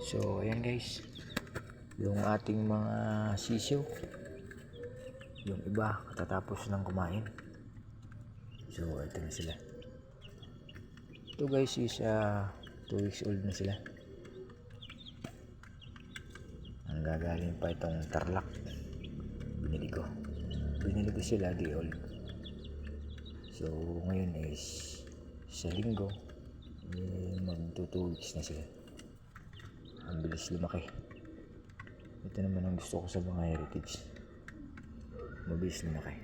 So ayan guys, yung ating mga sisiw, yung iba katatapos ng kumain. So ito na sila. Ito guys is 2 weeks old na sila. Ang gagaling pa itong Tarlac. Binili ko sila di old. So ngayon is sa linggo mag 2 weeks na sila. Ang bilis lumaki. Ito naman ang gusto ko sa mga heritage, mabilis lumaki.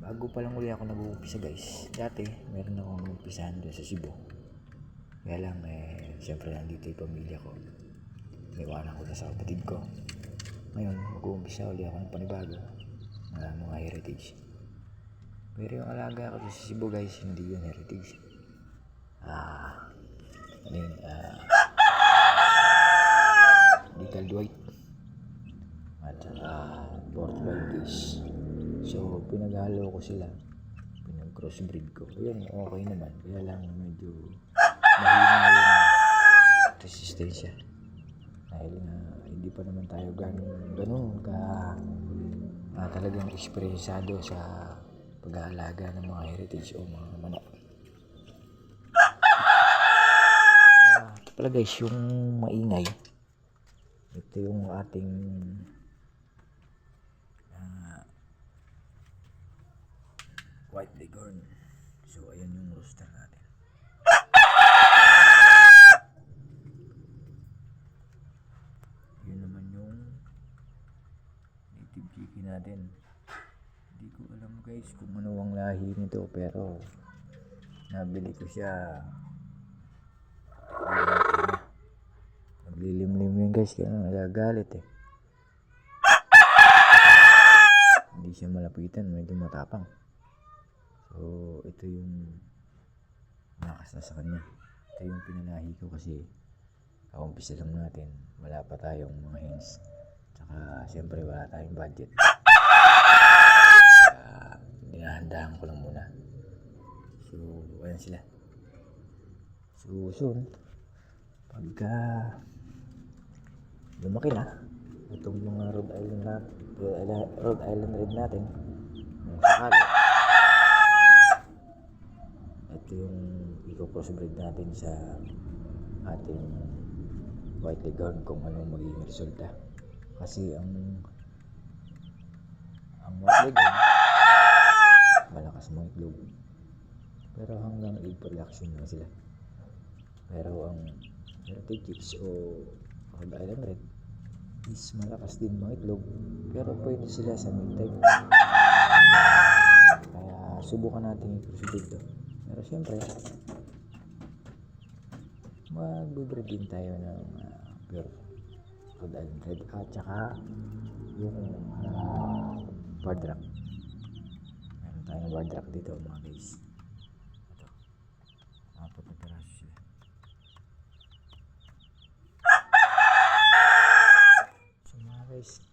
Bago pa lang uli ako nag-uumpisa guys. Dati meron akong umpisahan doon sa Cebu, kaya lang siyempre nandito yung pamilya ko, iwanan ko na sa kapatid ko. Ngayon mag-uumpisa uli ako ng panibago mga heritage. Pero yung alaga ko sa Cebu guys, hindi yun heritage. Little Dwight at Port Maltese. So pinaghalo ko sila, pinag-crossbreed ko. Ayun, okay naman, kaya lang medyo mahina yung resistensya dahil hindi pa naman tayo ganun talagang eksperyensado sa pag-aalaga ng mga heritage o mga manok. Ito pala guys, yung maingay, ito yung ating white leghorn. So ayan yung rooster natin. Yun naman yung native chicken natin. Hindi ko alam guys kung ano ang lahi nito, pero nabili ko siya. Naglilimlim yun guys, kaya nagagalit Hindi siya malapitan, medyo matapang. So ito yung nakas na sa kanya. Ito yung pinalahi ko kasi kaumpisa lang natin, wala pa tayong mga hens, tsaka siyempre wala tayong budget. Dinahandaan ko lang muna. So ayan sila. So soon pagka lumaki na itong mga Rhode Island Red natin, kung sakali, ito yung i-crossbreed natin sa ating white leghorn kung anong magiging resulta. Kasi ang white leghorn malakas mga itlog, pero hanggang egg production lang sila. Pero ang heritage chicks o Rhode Island Red is malakas din mga itlog, pero pwede sila sa meantime. Kaya subukan natin i-crossbreed to. Pero siyempre mag-breed din tayo ng pure Rhode Island Red at saka yung Bardrack. Meron tayong Bardrack dito mga guys. Ito, apat na piraso sila. So mga guys,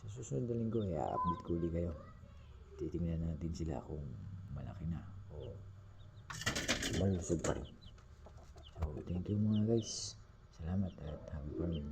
sa susunod na linggo i-update ko ulit kayo. Titingnan natin sila kung malaki na o malusog pa rin. So thank you mga guys, salamat at happy farming.